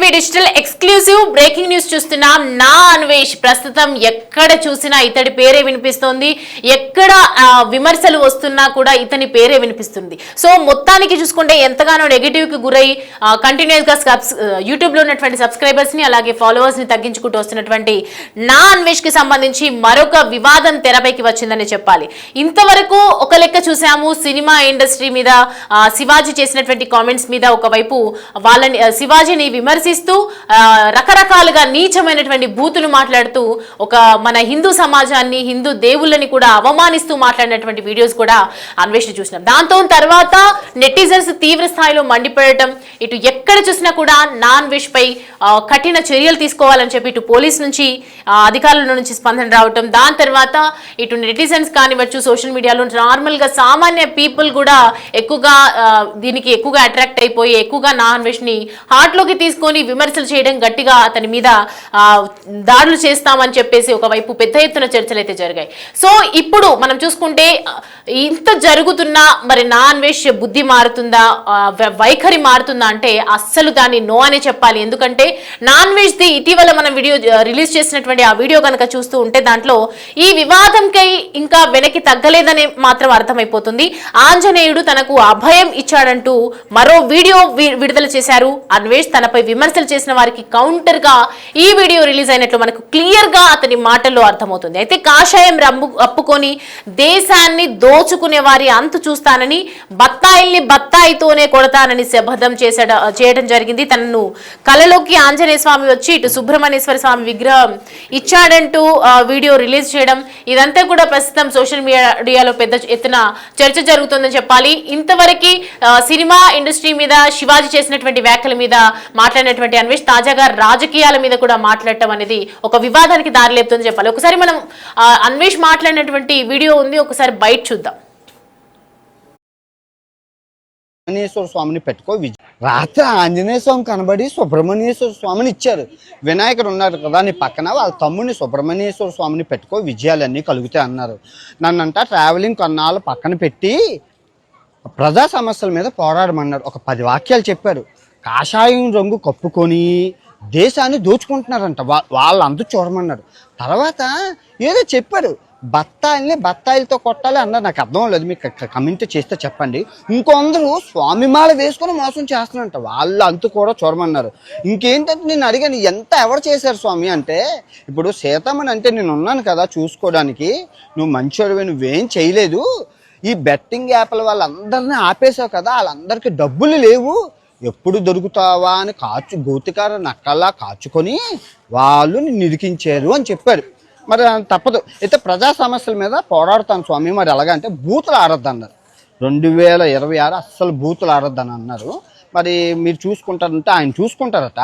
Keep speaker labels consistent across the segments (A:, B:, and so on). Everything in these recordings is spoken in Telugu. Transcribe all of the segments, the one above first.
A: TV digital exclusive breaking news చూస్తున్నాం. నా అన్వేష్ ప్రస్తుతం ఎక్కడ చూసినా ఇతడి పేరే వినిపిస్తోంది. ఎక్కడ విమర్శలు వస్తున్నా కూడా ఇతని పేరే వినిపిస్తుంది. సో మొత్తానికి చూసుకుంటే ఎంతగానో నెగిటివ్ కి గురై కంటిన్యూస్ గా యూట్యూబ్ లో ఉన్నటువంటి సబ్స్క్రైబర్స్ ని అలాగే ఫాలోవర్స్ ని తగ్గించుకుంటూ వస్తున్నటువంటి నా అన్వేష్ కి సంబంధించి మరొక వివాదం తెరపైకి వచ్చిందని చెప్పాలి. ఇంతవరకు ఒక లెక్క చూసాము, సినిమా ఇండస్ట్రీ మీద శివాజీ చేసినటువంటి కామెంట్స్ మీద ఒకవైపు వాళ్ళని శివాజీని విమర్శిస్తూ రకరకాలుగా నీచమైనటువంటి బూతులు మాట్లాడుతూ ఒక మన హిందూ సమాజాన్ని హిందూ దేవుళ్ళని కూడా అవమానిస్తూ మాట్లాడినటువంటి వీడియోస్ కూడా అన్వేషణ చూసినాం. దాంతో తర్వాత నెటిజన్స్ తీవ్ర స్థాయిలో మండిపడటం, ఇటు ఎక్కడ చూసినా కూడా నా అన్వేష్ పై కఠిన చర్యలు తీసుకోవాలని చెప్పి ఇటు పోలీస్ నుంచి అధికారుల నుంచి స్పందన రావటం, దాని తర్వాత ఇటు నెటిజన్స్ కానివచ్చు సోషల్ మీడియాలో నార్మల్ గా సామాన్య పీపుల్ కూడా ఎక్కువగా దీనికి ఎక్కువగా అట్రాక్ట్ అయిపోయి ఎక్కువగా నా అన్వేష్ ని హార్ట్ లోకి తీసుకొని విమర్శలు చేయడం, గట్టిగా అతని మీద దాడులు చేస్తామని చెప్పేసి ఒకవైపు పెద్ద ఎత్తున చర్చలు అయితే జరిగాయి. సో ఇప్పుడు మనం చూసుకుంటే ఇంత జరుగుతున్నా మరి నా అన్వేష్ బుద్ధి మారుతుందా, వైఖరి మారుతుందా అంటే అస్సలు దాన్ని నో అనే చెప్పాలి. ఎందుకంటే నా అన్వేష్ ది ఇటీవల మనం వీడియో రిలీజ్ చేసినటువంటి ఆ వీడియో కనుక చూస్తూ ఉంటే దాంట్లో ఈ వివాదంకై ఇంకా వెనక్కి తగ్గలేదని మాత్రం అర్థమైపోతుంది. ఆంజనేయుడు తనకు అభయం ఇచ్చాడంటూ మరో వీడియో విడుదల చేశారు అన్వేష్. తనపై విమర్శలు చేసిన వారికి కౌంటర్ గా ఈ వీడియో రిలీజ్ అయినట్లు మనకు క్లియర్ గా అతని మాటల్లో అర్థమవుతుంది. అయితే కాషాయం అప్పుకొని దేశాన్ని దోచుకునే వారి అంతు చూస్తానని, బత్తాయిల్ని బత్తాయితోనే కొడతానని శపథం చేయడం జరిగింది. తనను కలలోకి ఆంజనేయ స్వామి వచ్చి ఇటు సుబ్రహ్మణ్యేశ్వర స్వామి విగ్రహం ఇచ్చాడంటూ వీడియో రిలీజ్ చేయడం, ఇదంతా కూడా ప్రస్తుతం సోషల్ మీడియాలో పెద్ద ఎత్తున చర్చ జరుగుతుందని చెప్పాలి. ఇంతవరకు సినిమా ఇండస్ట్రీ మీద శివాజీ చేసినటువంటి వ్యాఖ్యల మీద మాట్లాడినటువంటి అన్వేష్ తాజాగా రాజకీయాల మీద కూడా మాట్లాడటం అనేది ఒక వివాదానికి దారిలేపుతుందని చెప్పాలి. ఒకసారి మనం అన్వేష్ మాట్లాడినటువంటి వీడియో ఉంది, ఒకసారి బయట చూద్దాం.
B: సుబ్రహ్మణ్యేశ్వర స్వామిని పెట్టుకో రాత్రి ఆంజనేయ స్వామి కనబడి సుబ్రహ్మణ్యేశ్వర స్వామిని ఇచ్చారు. వినాయకుడు ఉన్నారు కదా నీ పక్కన, వాళ్ళ తమ్ముడిని సుబ్రహ్మణ్యేశ్వర స్వామిని పెట్టుకో విజయాలన్నీ కలుగుతాయి అన్నారు. నన్నంట ట్రావెలింగ్ కొన్నాళ్ళు పక్కన పెట్టి ప్రజా సమస్యల మీద పోరాడమన్నారు. ఒక 10 వాక్యాలు చెప్పారు. కాషాయం రంగు కప్పుకొని దేశాన్ని దోచుకుంటున్నారంట, వాళ్ళంతా చూడమన్నారు. తర్వాత ఏదో చెప్పారు, బత్తాయిలతో కొట్టాలి అన్నారు. నాకు అర్థం లేదు, మీకు కమెంట్ చేస్తే చెప్పండి. ఇంకొందరు స్వామిమాల వేసుకొని మోసం చేస్తున్నారంట, వాళ్ళు అంతు కూడా చూడమన్నారు. ఇంకేంటంటే నేను అడిగాను, ఎంత ఎవరు చేశారు స్వామి అంటే, ఇప్పుడు సీతమ్మని అంటే నేను ఉన్నాను కదా చూసుకోవడానికి, నువ్వు మంచివాడివి, నువ్వేం చేయలేదు. ఈ బెట్టింగ్ యాప్ల వాళ్ళందరినీ ఆపేశావు కదా, వాళ్ళందరికీ డబ్బులు లేవు, ఎప్పుడు దొరుకుతావా అని గోతికార నక్కల్లా కాచుకొని వాళ్ళు నిరికించారు అని చెప్పారు. మరి తప్పదు. అయితే ప్రజా సమస్యల మీద పోరాడుతాను స్వామి, మరి ఎలాగంటే బూతులు ఆడొద్దు అన్నారు. 2026 అస్సలు బూతులు ఆడొద్దని అన్నారు. మరి మీరు చూసుకుంటారంటే ఆయన చూసుకుంటారట,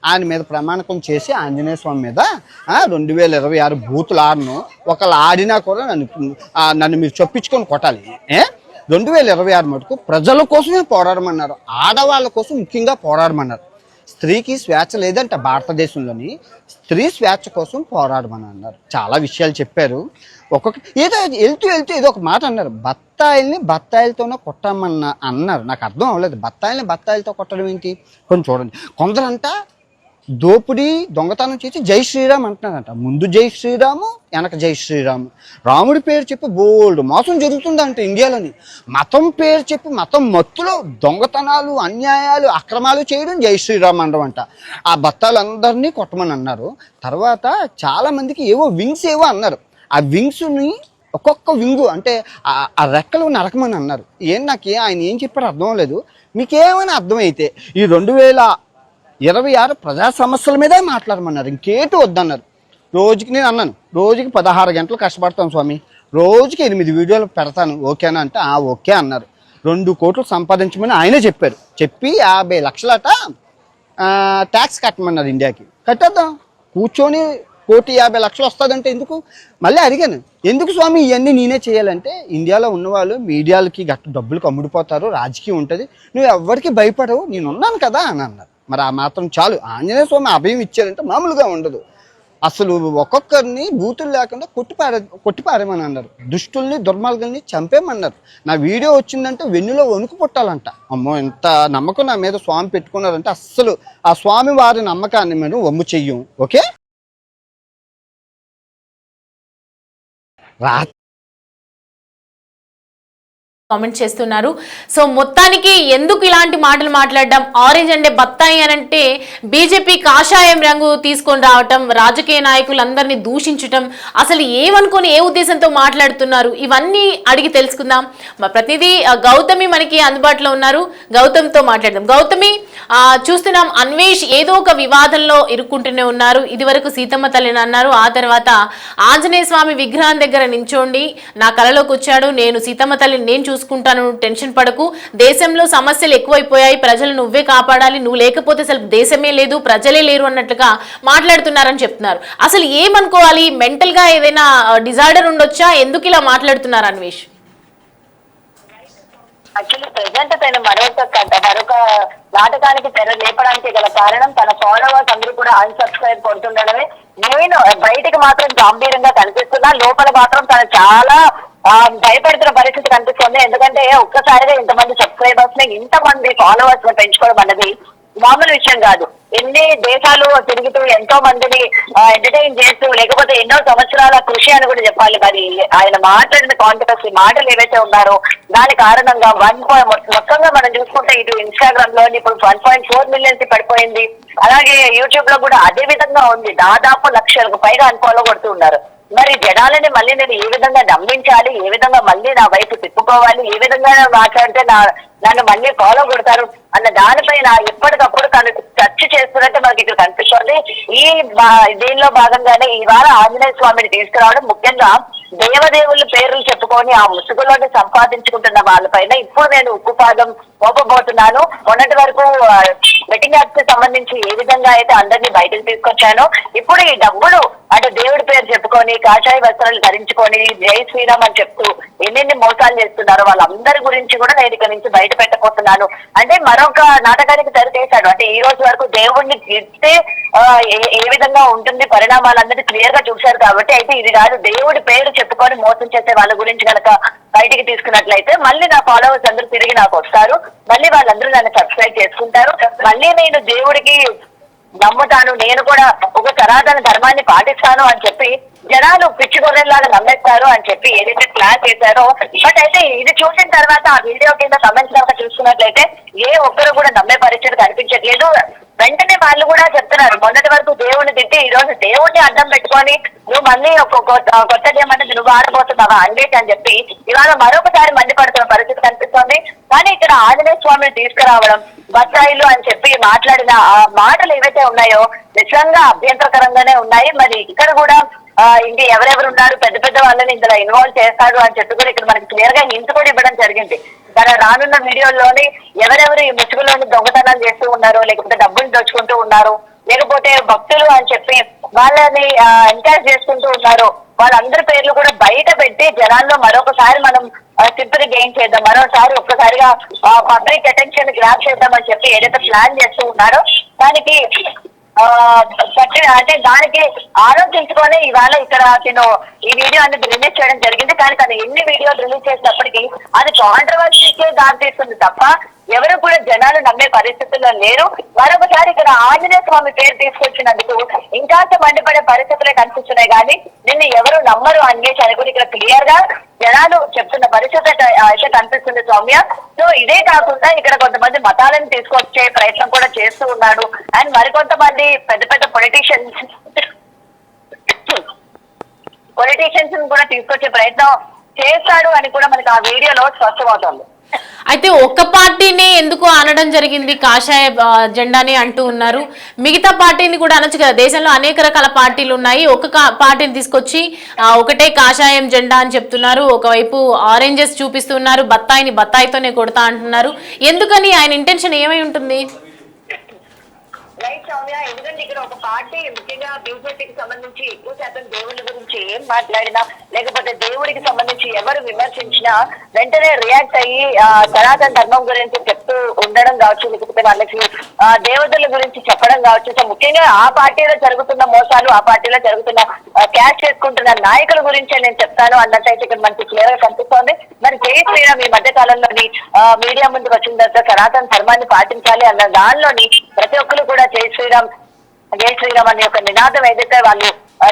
B: ఆయన మీద ప్రమాణకం చేసి ఆంజనేయ స్వామి మీద 2026 బూతులు ఆడను, ఒకళ్ళు ఆడినా కూడా నన్ను మీరు చొప్పించుకొని కొట్టాలి. 2026 మటుకు ప్రజల కోసమే పోరాడమన్నారు, ఆడవాళ్ళ కోసం ముఖ్యంగా పోరాడమన్నారు. స్త్రీకి స్వేచ్ఛ లేదంట భారతదేశంలోని, స్త్రీ స్వేచ్ఛ కోసం పోరాడమని అన్నారు. చాలా విషయాలు చెప్పారు. ఏదో వెళ్తూ ఏదో ఒక మాట అన్నారు, బత్తాయిల్ని బత్తాయిలతోనే కొట్టమన్నా అన్నారు. నాకు అర్థం అవ్వలేదు, బత్తాయిల్ని బత్తాయిలతో కొట్టడం ఏంటి? కొంచెం చూడండి. కొందరంట దోపిడీ దొంగతనం చేసి జై శ్రీరామ్ అంటున్నారంట. ముందు జై శ్రీరాము, వెనక జై శ్రీరాము. రాముడి పేరు చెప్పి బోల్డ్ మోసం జరుగుతుందంట ఇండియాలోని. మతం పేరు చెప్పి మతం మత్తులో దొంగతనాలు, అన్యాయాలు, అక్రమాలు చేయడం జై శ్రీరామ్ అనడం అంట. ఆ బత్తాలందరినీ కొట్టమని అన్నారు. తర్వాత చాలా మందికి ఏవో వింగ్స్ ఏవో అన్నారు. ఆ వింగ్స్ని ఒక్కొక్క వింగు అంటే ఆ రెక్కలు నరకమని అన్నారు. నాకు ఆయన ఏం చెప్పారో అర్థం లేదు. మీకేమైనా అర్థమైతే ఈ 2026 ప్రజా సమస్యల మీదే మాట్లాడమన్నారు, ఇంకేటు వద్దన్నారు. రోజుకి నేను అన్నాను, రోజుకి 16 గంటలు కష్టపడతాను స్వామి, రోజుకి 8 వీడియోలు పెడతాను, ఓకేనా అంటే ఓకే అన్నారు. 2 కోట్లు సంపాదించమని ఆయనే చెప్పారు. చెప్పి 50 లక్షలట ట్యాక్స్ కట్టమన్నారు. ఇండియాకి కట్టేద్దాం, కూర్చొని 1,50,00,000 వస్తుందంటే ఎందుకు? మళ్ళీ అడిగాను, ఎందుకు స్వామి ఇవన్నీ నేనే చేయాలంటే, ఇండియాలో ఉన్నవాళ్ళు మీడియాలకి డబ్బులకు అమ్ముడిపోతారు, రాజకీయం ఉంటుంది, నువ్వు ఎవరికి భయపడవు, నేనున్నాను కదా అని అన్నారు. మరి ఆ మాత్రం చాలు. ఆంజనేయ స్వామి అభయం ఇచ్చారంటే మామూలుగా ఉండదు. అసలు ఒక్కొక్కరిని బూతులు లేకుండా కొట్టిపారేమని అన్నారు. దుష్టుల్ని దుర్మార్గుల్ని చంపేమన్నారు. నా వీడియో వచ్చిందంటే వెన్నులో వణుకు పుట్టాలంట. అమ్మో, ఎంత నమ్మకం నా మీద స్వామి పెట్టుకున్నారంటే అస్సలు ఆ స్వామి వారి నమ్మకాన్ని మేము వమ్ము చెయ్యం. ఓకే,
A: కామెంట్ చేస్తున్నారు. సో మొత్తానికి ఎందుకు ఇలాంటి మాటలు మాట్లాడడం, ఆరెంజ్ అంటే బత్తాయి అని అంటే బీజేపీ కాషాయం రంగు తీసుకొని రావటం, రాజకీయ నాయకులందరినీ దూషించటం, అసలు ఏమనుకొని ఏ ఉద్దేశంతో మాట్లాడుతున్నారు, ఇవన్నీ అడిగి తెలుసుకుందాం. మా ప్రతిదీ గౌతమి మనకి అందుబాటులో ఉన్నారు. గౌతమ్తో మాట్లాడదాం. గౌతమి, చూస్తున్నాం అన్వేష్ ఏదో ఒక వివాదంలో ఇరుక్కుంటూనే ఉన్నారు. ఇది వరకు సీతమ్మ తల్లిని అన్నారు, ఆ తర్వాత ఆంజనేయ స్వామి విగ్రహం దగ్గర నించోండి నా కలలోకి వచ్చాడు, నేను సీతమ్మ తల్లిని నేను చూసుకుంటాను, టెన్షన్ పడకు, దేశంలో సమస్యలు ఎక్కువైపోయాయి, ప్రజలు నువ్వే కాపాడాలి, నువ్వు లేకపోతే అసలు దేశమే లేదు, ప్రజలే లేరు అన్నట్లుగా మాట్లాడుతున్నారని చెప్తున్నారు. అసలు ఏమనుకోవాలి, మెంటల్ గా ఏదైనా డిజార్డర్ ఉండొచ్చా, ఎందుకు ఇలా మాట్లాడుతున్నారు అన్వేష్?
C: యాక్చువల్లీ ప్రెసెంట్ తను మరొక నాటకానికి తెర లేపడానికి గల కారణం తన ఫాలోవర్స్ అందరూ కూడా అన్సబ్స్క్రైబ్ కొడుతుండడమే. నేను బయటికి మాత్రం గంభీరంగా కనిపిస్తున్నా, లోపల మాత్రం తను చాలా భయపెడుతున్న పరిస్థితి కనిపిస్తుంది. ఎందుకంటే ఒక్కసారిగా ఇంతమంది సబ్స్క్రైబర్స్ ని, ఇంతమంది ఫాలోవర్స్ ని పెంచుకోవడం అన్నది మామూలు విషయం కాదు. ఎన్ని దేశాలు తిరుగుతూ ఎంతో మందిని ఎంటర్టైన్ చేస్తూ, లేకపోతే ఎన్నో సంవత్సరాల కృషి అని కూడా చెప్పాలి. మరి ఆయన మాట్లాడిన కాంట్రవర్సీ మాటలు ఏవైతే ఉన్నారో దాని కారణంగా మొత్తంగా మనం చూసుకుంటే ఇటు ఇన్స్టాగ్రామ్ లో ఇప్పుడు 1.4 మిలియన్స్ పడిపోయింది. అలాగే యూట్యూబ్ లో కూడా అదే విధంగా ఉంది. దాదాపు 1 లక్షలకు పైగా అన్ఫాలో కొడుతూ ఉన్నారు. మరి జనాలని మళ్ళీ నేను ఏ విధంగా నమ్మించాలి, ఏ విధంగా మళ్ళీ నా వైపు తిప్పుకోవాలి, ఏ విధంగా మాట్లాడితే నన్ను మళ్ళీ ఫాలో కొడతారు అన్న దానిపైన ఎప్పటికప్పుడు తను చర్చ చేస్తున్నట్టు మనకి ఇక్కడ కనిపిస్తుంది. దీనిలో భాగంగానే ఇవాళ ఆంజనేయ స్వామిని తీసుకురావడం, ముఖ్యంగా దేవదేవుల పేర్లు చెప్పుకొని ఆ ముసుగులోని సంపాదించుకుంటున్న వాళ్ళపైన ఇప్పుడు నేను ఉక్కుపాదం మోపబోతున్నాను. మొన్నటి వరకు బెట్టింగ్ యాప్స్ కి సంబంధించి ఏ విధంగా అయితే అందరినీ బయటకు తీసుకొచ్చానో, ఇప్పుడు ఈ డబ్బులు అంటే దేవుడి పేరు చెప్పుకొని కాషాయ వస్త్రాలు ధరించుకొని జై శ్రీరామ్ అని చెప్తూ ఎన్నెన్ని మోసాలు చేస్తున్నారో వాళ్ళందరి గురించి కూడా నేను ఇక్కడ నుంచి బయట పెట్టబోతున్నాను. అంటే మరొక నాటకానికి తెరతీశాడు. అంటే ఈ రోజు వరకు దేవుడిని తిడితే ఏ విధంగా ఉంటుంది పరిణామాలందరినీ క్లియర్ గా చూశారు. కాబట్టి అయితే ఇది కాదు, దేవుడి పేరు చెప్పుకొని మోసం చేసే వాళ్ళ గురించి కనుక బయటికి తీసుకున్నట్లయితే మళ్ళీ నా ఫాలోవర్స్ అందరూ తిరిగి నాకు వస్తారు, మళ్ళీ వాళ్ళందరూ నన్ను సబ్స్క్రైబ్ చేసుకుంటారు, మళ్ళీ నేను దేవుడికి నమ్ముతాను, నేను కూడా ఒక సనాతన ధర్మాన్ని పాటిస్తాను అని చెప్పి జనాలు పిచ్చి గొర్రెల్లాగా నమ్మేస్తారు అని చెప్పి ఏదైతే ప్లాన్ చేశారో. బట్ అయితే ఇది చూసిన తర్వాత ఆ వీడియో కింద కమెంట్స్ కనుక చూసుకున్నట్లయితే ఏ ఒక్కరు కూడా నమ్మే పరిస్థితి కనిపించట్లేదు. వెంటనే వాళ్ళు కూడా చెప్తున్నారు, మొన్నటి వరకు దేవుడిని తిట్టి ఈ రోజు దేవుడిని అడ్డం పెట్టుకొని నువ్వు మళ్ళీ కొత్త ఏమన్నది నువ్వు ఆడబోతున్నావా అండేటి అని చెప్పి ఇవాళ మరొకసారి మండిపడుతున్న పరిస్థితి కనిపిస్తుంది. కానీ ఇక్కడ ఆంజనేయ స్వామిని తీసుకురావడం, బత్తాయిలు అని చెప్పి మాట్లాడిన ఆ మాటలు ఏవైతే ఉన్నాయో నిజంగా అభ్యంతరకరంగానే ఉన్నాయి. మరి ఇక్కడ కూడా ఇంక ఎవరెవరు ఉన్నారు, పెద్ద పెద్ద వాళ్ళని ఇందులో ఇన్వాల్వ్ చేస్తాడు అని చెప్పి కూడా ఇక్కడ మనకి క్లియర్ గా హింట్ కూడా ఇవ్వడం జరిగింది. తన రానున్న వీడియోల్లోని ఎవరెవరు ఈ ముసుగులోని దొంగతనాలు చేస్తూ ఉన్నారు, లేకపోతే డబ్బులు దోచుకుంటూ ఉన్నారు, లేకపోతే భక్తులు అని చెప్పి వాళ్ళని ఎంకరేజ్ చేసుకుంటూ ఉన్నారు, వాళ్ళందరి పేర్లు కూడా బయట పెట్టి జనాల్లో మరొకసారి మనం సింపతి గెయిన్ చేద్దాం, మరోసారి ఒక్కసారిగా పబ్లిక్ అటెన్షన్ గ్రాప్ చేద్దాం అని చెప్పి ఏదైతే ప్లాన్ చేస్తూ ఉన్నారో దానికి అంటే దానికి ఆలోచించుకొని ఇవాళ ఇక్కడ నేను ఈ వీడియో అనేది రిలీజ్ చేయడం జరిగింది. కానీ తను ఎన్ని వీడియోలు రిలీజ్ చేసినప్పటికీ అది కాంట్రవర్సీకే దారి తీస్తుంది తప్ప ఎవరు కూడా జనాలు నమ్మే పరిస్థితుల్లో లేరు. మరొకసారి ఇక్కడ ఆంజనేయ స్వామి పేరు తీసుకొచ్చినందుకు ఇంకాస్త మండిపడే పరిస్థితులే కనిపిస్తున్నాయి. కానీ నిన్ను ఎవరు నమ్మరు అన్వేష్ అని కూడా ఇక్కడ క్లియర్ గా జనాలు చెప్తున్న పరిస్థితి అయితే కనిపిస్తుంది సౌమ్య. సో ఇదే కాకుండా ఇక్కడ కొంతమంది మతాలను తీసుకొచ్చే ప్రయత్నం కూడా చేస్తూ ఉన్నాడు. అండ్ మరికొంతమంది పెద్ద పెద్ద పొలిటీషియన్స్ కూడా తీసుకొచ్చే ప్రయత్నం చేస్తాడు అని కూడా మనకి ఆ వీడియోలో స్పష్టమవుతుంది.
A: అయితే ఒక్క పార్టీని ఎందుకు అనడం జరిగింది, కాషాయ జెండాని అంటూ ఉన్నారు, మిగతా పార్టీని కూడా అనొచ్చు కదా, దేశంలో అనేక రకాల పార్టీలు ఉన్నాయి, ఒక్క పార్టీని తీసుకొచ్చి ఒకటే కాషాయం జెండా అని చెప్తున్నారు, ఒకవైపు ఆరెంజెస్ చూపిస్తున్నారు, బత్తాయిని బత్తాయితోనే కొడతా అంటున్నారు, ఎందుకని ఆయన ఇంటెన్షన్ ఏమై ఉంటుంది?
C: రైట్ సౌమ్య, ఎందుకంటే ఇక్కడ ఒక పార్టీ ముఖ్యంగా బీజేపీకి సంబంధించి ఎక్కువ శాతం దేవుళ్ళ గురించి ఏం మాట్లాడినా లేకపోతే దేవుడికి సంబంధించి ఎవరు విమర్శించినా వెంటనే రియాక్ట్ అయ్యి సనాతన ధర్మం గురించి చెప్తూ ఉండడం కావచ్చు, లేకపోతే వాళ్ళకి దేవతల గురించి చెప్పడం కావచ్చు. సో ముఖ్యంగా ఆ పార్టీలో జరుగుతున్న మోసాలు, ఆ పార్టీలో జరుగుతున్న క్యాష్ చేసుకుంటున్న నాయకుల గురించే నేను చెప్తాను అన్నట్టయితే ఇక్కడ మనకి క్లియర్ గా కనిపిస్తోంది. మరి జై శ్రీరామ్ ఈ మధ్య కాలంలోని మీడియా ముందుకు వచ్చిన తర్వాత సనాతన ధర్మాన్ని పాటించాలి అన్న దానిలోని ప్రతి ఒక్కరు కూడా జై శ్రీరామ్ అనే ఒక నినాదం ఏదైతే వాళ్ళు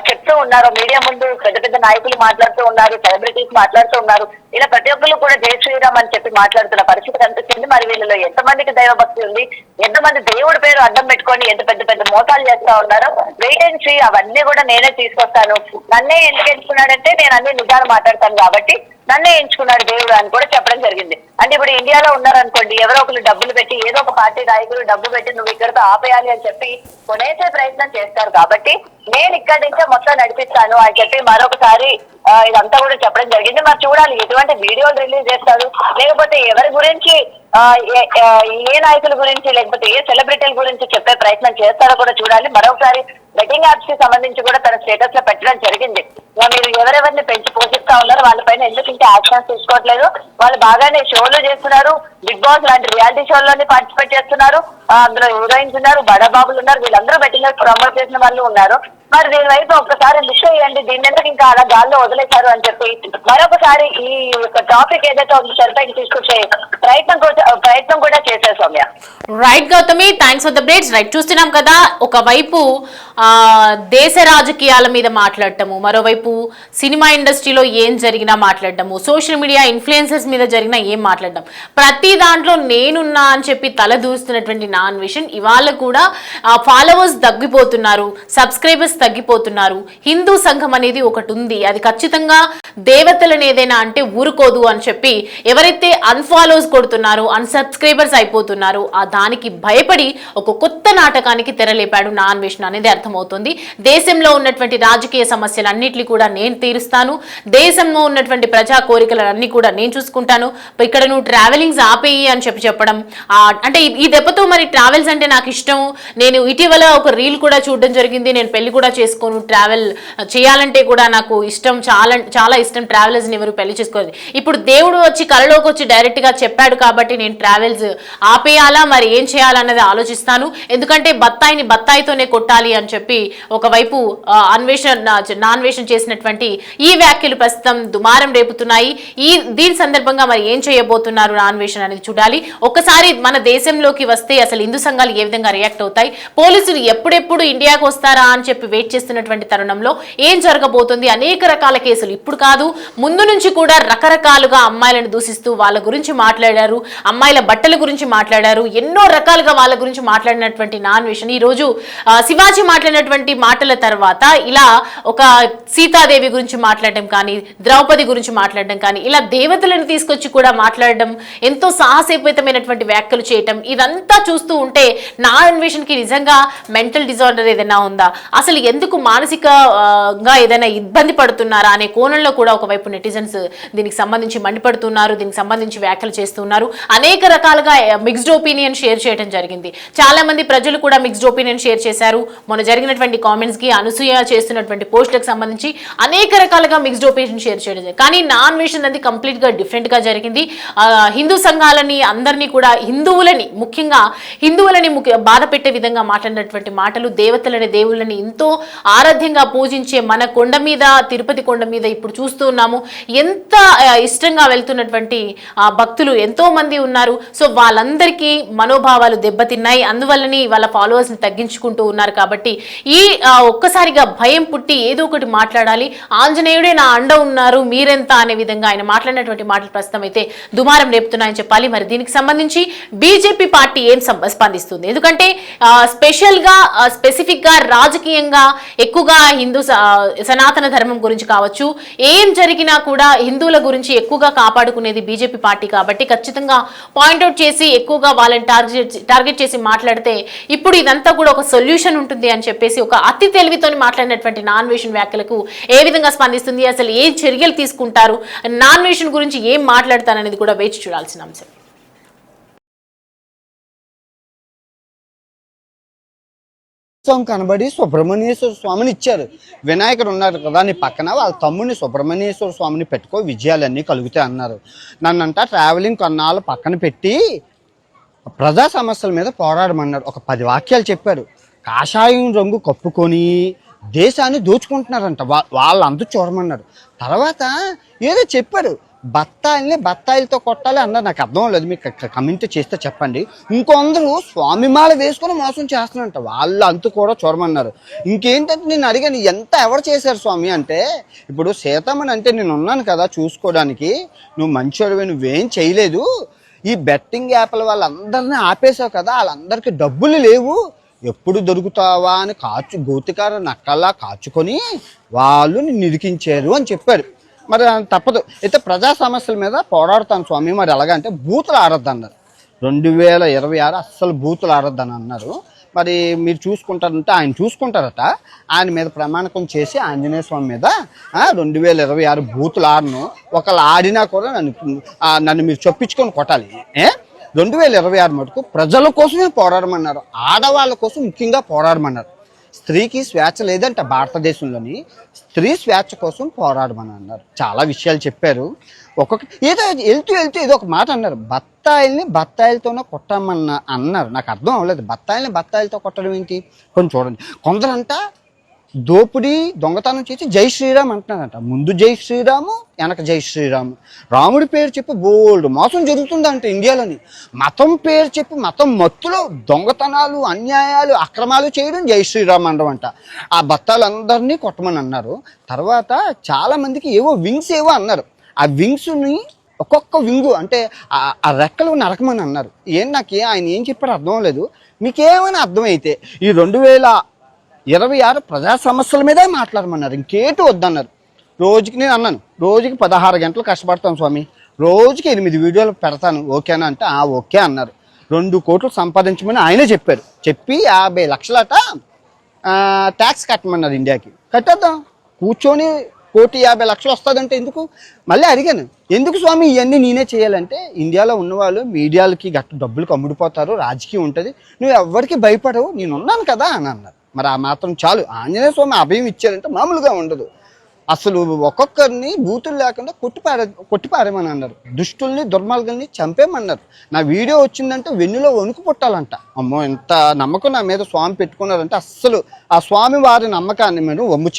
C: చెప్తూ ఉన్నారో, మీడియా ముందు పెద్ద పెద్ద నాయకులు మాట్లాడుతూ ఉన్నారు, సెలబ్రిటీస్ మాట్లాడుతూ ఉన్నారు, ఇలా ప్రతి ఒక్కరు కూడా జై శ్రీరామ్ అని చెప్పి మాట్లాడుతున్న పరిస్థితి కనిపిస్తుంది. మరి వీళ్ళలో ఎంతమందికి దైవభక్తి ఉంది, ఎంతమంది దేవుడి పేరు అడ్డం పెట్టుకొని ఎంత పెద్ద పెద్ద మోసాలు చేస్తా ఉన్నారో వెయిట్ అండ్ సీ. అవన్నీ కూడా నేనే తీసుకొస్తాను. నన్నే ఎందుకు ఎంచుకున్నాడంటే నేను అన్ని నిజాలు మాట్లాడతాను కాబట్టి నన్నే ఎంచుకున్నాడు దేవుడు అని కూడా చెప్పడం జరిగింది. అంటే ఇప్పుడు ఇండియాలో ఉన్నారనుకోండి, ఎవరో ఒకరు డబ్బులు పెట్టి ఏదో ఒక పార్టీ నాయకులు డబ్బు పెట్టి నువ్వు ఇక్కడితో ఆపేయాలి అని చెప్పి కొనేసే ప్రయత్నం చేస్తారు. కాబట్టి నేను ఇక్కడి నుంచే మొత్తం నడిపిస్తాను అని చెప్పి మరొకసారి ఇదంతా కూడా చెప్పడం జరిగింది. మరి చూడాలి ఎటువంటి వీడియోలు రిలీజ్ చేస్తాడు, లేకపోతే ఎవరి గురించి ఏ నాయకుల గురించి లేకపోతే ఏ సెలబ్రిటీల గురించి చెప్పే ప్రయత్నం చేస్తారో కూడా చూడాలి. మరొకసారి బెట్టింగ్ యాప్స్ కి సంబంధించి కూడా తన స్టేటస్ లో పెట్టడం జరిగింది. మీరు ఎవరెవరిని పెంచి పోషిస్తా ఉన్నారో వాళ్ళపైన ఎందుకు ఇంకా యాక్షన్స్ తీసుకోవట్లేదు, వాళ్ళు బాగానే షోలు చేస్తున్నారు, బిగ్ బాస్ లాంటి రియాలిటీ షోల్లోనే పార్టిసిపేట్ చేస్తున్నారు, అందులో హీరోయిన్స్ ఉన్నారు, బడాబాబులు ఉన్నారు, వీళ్ళందరూ బెట్టింగ్ ప్రమోట్ చేసిన వాళ్ళు ఉన్నారు. మరి దీని వైపు ఒక్కసారి లిస్ట్ చేయండి, దీని ఎందుకు ఇంకా అలా గాల్లో వదిలేశారు అని చెప్పి మరొకసారి ఈ యొక్క టాపిక్ ఏదైతే ఉందో తెరపైకి తీసుకొచ్చే ప్రయత్నం కూడా చేశారు Soumya.
A: Right Gautami, thanks for the updates. Right, చూస్తున్నాం కదా, ఒకవైపు దేశ రాజకీయాల మీద మాట్లాడటము, మరోవైపు సినిమా ఇండస్ట్రీలో ఏం జరిగినా మాట్లాడటము, సోషల్ మీడియా ఇన్ఫ్లుయెన్సర్స్ మీద జరిగినా ఏం మాట్లాడడం, ప్రతి దాంట్లో నేనున్నా అని చెప్పి తల దూస్తున్నటువంటి నాన్ విషన్ ఇవాళ కూడా ఫాలోవర్స్ తగ్గిపోతున్నారు, సబ్స్క్రైబర్స్ తగ్గిపోతున్నారు. హిందూ సంఘం అనేది ఒకటి ఉంది, అది ఖచ్చితంగా దేవతలను ఏదైనా అంటే ఊరుకోదు అని చెప్పి ఎవరైతే అన్ఫాలోస్ కొడుతున్నారో, అన్సబ్స్క్రైబర్స్ అయిపోతున్నారో దానికి భయపడి ఒక కొత్త నాటకానికి తెరలేపాడు నాన్ విషన్ అనేది అర్థమవుతుంది. దేశంలో ఉన్నటువంటి రాజకీయ సమస్యలన్నింటినీ కూడా నేను తీరుస్తాను, దేశంలో ఉన్నటువంటి ప్రజా కోరికలన్నీ కూడా నేను చూసుకుంటాను, ఇక్కడ నువ్వు ట్రావెలింగ్స్ ఆపేయి అని చెప్పడం. అంటే ఈ దెబ్బతో మరి ట్రావెల్స్ అంటే నాకు ఇష్టం, నేను ఇటీవల ఒక రీల్ కూడా చూడడం జరిగింది, నేను పెళ్లి కూడా చేసుకోను, ట్రావెల్ చేయాలంటే కూడా నాకు ఇష్టం, చాలా ఇష్టం, ట్రావెలర్స్ని ఎవరు పెళ్లి చేసుకోవాలి. ఇప్పుడు దేవుడు వచ్చి కళలోకి వచ్చి డైరెక్ట్ గా చెప్పాడు కాబట్టి నేను ట్రావెల్స్ ఆపేయాలా, మరి ఏం చేయాలన్నది ఆలోచిస్తాను, ఎందుకంటే బత్తాయితోనే కొట్టాలి అని చెప్పి ఒకవైపు నాన్వేషణ చేసినటువంటి ఈ వ్యాఖ్యలు ప్రస్తుతం దుమారం రేపుతున్నాయి. దీని సందర్భంగా మరి ఏం చేయబోతున్నారు నాన్వేషణ అనేది చూడాలి. ఒక్కసారి మన దేశంలోకి వస్తే అసలు హిందూ సంఘాలు ఏ విధంగా రియాక్ట్ అవుతాయి, పోలీసులు ఎప్పుడెప్పుడు ఇండియాకు వస్తారా అని చెప్పి వెయిట్ చేస్తున్నటువంటి తరుణంలో ఏం జరగబోతుంది. అనేక రకాల కేసులు ఇప్పుడు కాదు ముందు నుంచి కూడా రకరకాలుగా అమ్మాయిలను దూషిస్తూ వాళ్ళ గురించి మాట్లాడారు, అమ్మాయిల బట్టల గురించి మాట్లాడారు, ఎన్నో రకాలుగా వాళ్ళ గురించి మాట్లాడినటువంటి నాన్ విషన్ ఈ రోజు శివాజీ మాట్లాడినటువంటి మాటల తర్వాత ఇలా ఒక సీతాదేవి గురించి మాట్లాడడం కానీ, ద్రౌపది గురించి మాట్లాడడం కానీ, ఇలా దేవతలను తీసుకొచ్చి కూడా మాట్లాడడం, ఎంతో సాహసోపేతమైనటువంటి వ్యాఖ్యలు చేయటం, ఇదంతా చూస్తూ ఉంటే నాన్ విషన్ కి నిజంగా మెంటల్ డిజార్డర్ ఏదైనా ఉందా, అసలు ఎందుకు మానసికంగా ఏదైనా ఇబ్బంది పడుతున్నారా అనే కోణంలో కూడా ఒకవైపు నెటిజన్స్ దీనికి సంబంధించి మండిపడుతున్నారు, దీనికి సంబంధించి వ్యాఖ్యలు చేస్తున్నారు. అనేక రకాలుగా మిక్స్డ్ ఒపీనియన్ షేర్ చేయడం జరిగింది. చాలా మంది ప్రజలు కూడా మిక్స్డ్ ఒపీనియన్ షేర్ చేశారు. మొన్న జరిగినటువంటి కామెంట్స్ కి అనసూయ చేస్తున్నటువంటి పోస్టులకు సంబంధించి అనేక రకాలుగా మిక్స్డ్ ఒపీనియన్ షేర్ చేయడం జరిగింది. కానీ నాన్ విషన్ అనేది కంప్లీట్ గా డిఫరెంట్ గా జరిగింది. హిందూ సంఘాలని అందరినీ కూడా ముఖ్యంగా హిందువులని బాధ పెట్టే విధంగా మాట్లాడినటువంటి మాటలు, దేవతలని దేవుళ్ళని ఎంతో ఆరాధ్యంగా పూజించే మన కొండ మీద, తిరుపతి కొండ మీద ఇప్పుడు చూస్తూ ఉన్నాము ఎంత ఇష్టంగా వెళ్తున్నటువంటి భక్తులు ఎంతో మంది ఉన్నారు. సో వాళ్ళందరికీ మనోభావాలు దెబ్బతిన్నాయి, అందువల్లని వాళ్ళ ఫాలోవర్స్ ని తగ్గించుకుంటూ ఉన్నారు. కాబట్టి ఈ ఒక్కసారిగా భయం పుట్టి ఏదో ఒకటి మాట్లాడాలి, ఆంజనేయుడే నా అండ ఉన్నారు మీరెంత అనే విధంగా ఆయన మాట్లాడినటువంటి మాటలు ప్రస్తుతం అయితే దుమారం రేపుతున్నాయని చెప్పాలి. మరి దీనికి సంబంధించి బీజేపీ పార్టీ ఏం స్పందిస్తుంది, ఎందుకంటే స్పెసిఫిక్ గా రాజకీయంగా ఎక్కువగా హిందూ సనాతన ధర్మం గురించి కావచ్చు, ఏం జరిగినా కూడా హిందువుల గురించి ఎక్కువగా కాపాడుకునేది బీజేపీ పార్టీ కాబట్టి ఖచ్చితంగా పాయింట్అవుట్ చేసి ఎక్కువగా వాళ్ళని టార్గెట్ చేసి మాట్లాడితే ఇప్పుడు ఇదంతా కూడా ఒక సొల్యూషన్ ఉంటుంది అని చెప్పేసి ఒక అతి తెలివితో మాట్లాడినటువంటి నాన్ విషన్ వ్యాఖ్యలకు ఏ విధంగా స్పందిస్తుంది, అసలు ఏ చర్యలు తీసుకుంటారు, నాన్ విషన్ గురించి ఏం మాట్లాడతారనేది కూడా వేచి చూడాల్సిన అంశం.
B: స్వామి కనబడి సుబ్రహ్మణ్యేశ్వర స్వామిని ఇచ్చారు. వినాయకుడు ఉన్నారు కదా నీ పక్కన, వాళ్ళ తమ్ముడిని సుబ్రహ్మణ్యేశ్వర స్వామిని పెట్టుకో విజయాలన్నీ కలుగుతాయి అన్నారు. నన్నంట ట్రావెలింగ్ కొన్నాళ్ళు పక్కన పెట్టి ప్రజా సమస్యల మీద పోరాడమన్నాడు. ఒక 10 వాక్యాలు చెప్పాడు. కాషాయం రంగు కప్పుకొని దేశాన్ని దోచుకుంటున్నారంట, వాళ్ళంతా చూడమన్నాడు. తర్వాత ఏదో చెప్పాడు, బత్తాయిలతో కొట్టాలి అన్నారు. నాకు అర్థం లేదు, మీకు కమెంట్ చేస్తే చెప్పండి. ఇంకొందరు స్వామిమాల వేసుకొని మోసం చేస్తున్నారంట, వాళ్ళంతా కూడా చూడమన్నారు. ఇంకేంటంటే నేను అడిగాను, ఎవరు చేశారు స్వామి అంటే, ఇప్పుడు సీతమ్మని అంటే నేను ఉన్నాను కదా చూసుకోవడానికి, నువ్వు మంచివాడివి, నువ్వేం చేయలేదు, ఈ బెట్టింగ్ యాప్ల వాళ్ళందరినీ ఆపేశావు కదా, వాళ్ళందరికీ డబ్బులు లేవు, ఎప్పుడు దొరుకుతావా అని గోతికార నక్కల్లా కాచుకొని వాళ్ళు నిన్ను ఇరికించారు అని చెప్పాడు. మరి తప్పదు, అయితే ప్రజా సమస్యల మీద పోరాడుతాను స్వామి, మరి ఎలాగంటే బూతులు ఆడొద్దు అన్నారు. 2026 అస్సలు బూతులు ఆడొద్దని అన్నారు. మరి మీరు చూసుకుంటారంటే ఆయన చూసుకుంటారట, ఆయన మీద ప్రమాణకం చేసి ఆంజనేయ స్వామి మీద 2026 బూతులు ఆడను, ఒకళ్ళు ఆడినా కూడా నన్ను మీరు చొప్పించుకొని కొట్టాలి. 2026 మటుకు ప్రజల కోసమే పోరాడమన్నారు, ఆడవాళ్ళ కోసం ముఖ్యంగా పోరాడమన్నారు. స్త్రీకి స్వేచ్ఛ లేదంట భారతదేశంలోని, స్త్రీ స్వేచ్ఛ కోసం పోరాడమని అన్నారు. చాలా విషయాలు చెప్పారు. ఏదో వెళ్తూ ఏదో ఒక మాట అన్నారు, బత్తాయిలతోనే కొట్టమన్నా అన్నారు. నాకు అర్థం అవ్వలేదు, బత్తాయిలతో కొట్టడం ఏంటి? కొంచెం చూడండి. కొందరంట దోపిడీ దొంగతనం చేసి జై శ్రీరామ్ అంటున్నారంట. ముందు జై శ్రీరాము, వెనక జై శ్రీరాము. రాముడి పేరు చెప్పి బోల్డ్ మోసం జరుగుతుందంట ఇండియాలోని. మతం పేరు చెప్పి మతం మత్తులో దొంగతనాలు, అన్యాయాలు, అక్రమాలు చేయడం జై శ్రీరామ్ అనడం అంట. ఆ బత్తాలందరినీ కొట్టమని అన్నారు. తర్వాత చాలా మందికి వింగ్స్ అన్నారు. ఆ వింగ్స్ని ఒక్కొక్క వింగు అంటే ఆ రెక్కలు నరకమని అన్నారు. ఆయన ఏం చెప్పారో అర్థం లేదు. మీకేమైనా అర్థమైతే ఈ 2026 ప్రజా సమస్యల మీదే మాట్లాడమన్నారు, ఇంకేటు వద్దన్నారు. నేను అన్నాను, రోజుకి 16 గంటలు కష్టపడతాను స్వామి, రోజుకి 8 వీడియోలు పెడతాను, ఓకేనా అంటే ఓకే అన్నారు. 2 కోట్లు సంపాదించమని ఆయనే చెప్పారు. చెప్పి 50 లక్షలట ట్యాక్స్ కట్టమన్నారు ఇండియాకి. కట్టేద్దాం, కూర్చొని 1,50,00,000 వస్తుందంటే ఎందుకు? మళ్ళీ అడిగాను, ఎందుకు స్వామి ఇవన్నీ నేనే చేయాలంటే, ఇండియాలో ఉన్నవాళ్ళు మీడియాలకి డబ్బులు కమ్ముడిపోతారు, రాజకీయం ఉంటుంది, నువ్వు ఎవరికి భయపడవు, నేనున్నాను కదా అని అన్నారు. మరి ఆ మాత్రం చాలు. ఆంజనేయ స్వామి అభయం ఇచ్చారంటే మామూలుగా ఉండదు. అసలు ఒక్కొక్కరిని బూతులు లేకుండా కొట్టిపారేమని అన్నారు. దుష్టుల్ని దుర్మార్గుల్ని చంపేమన్నారు. నా వీడియో వచ్చిందంటే వెన్నులో వణుకు పుట్టాలంట. అమ్మో, ఎంత నమ్మకం నా మీద స్వామి పెట్టుకున్నారంటే అస్సలు ఆ స్వామి వారి నమ్మకాన్ని మీరు వమ్ము చెయ్యి.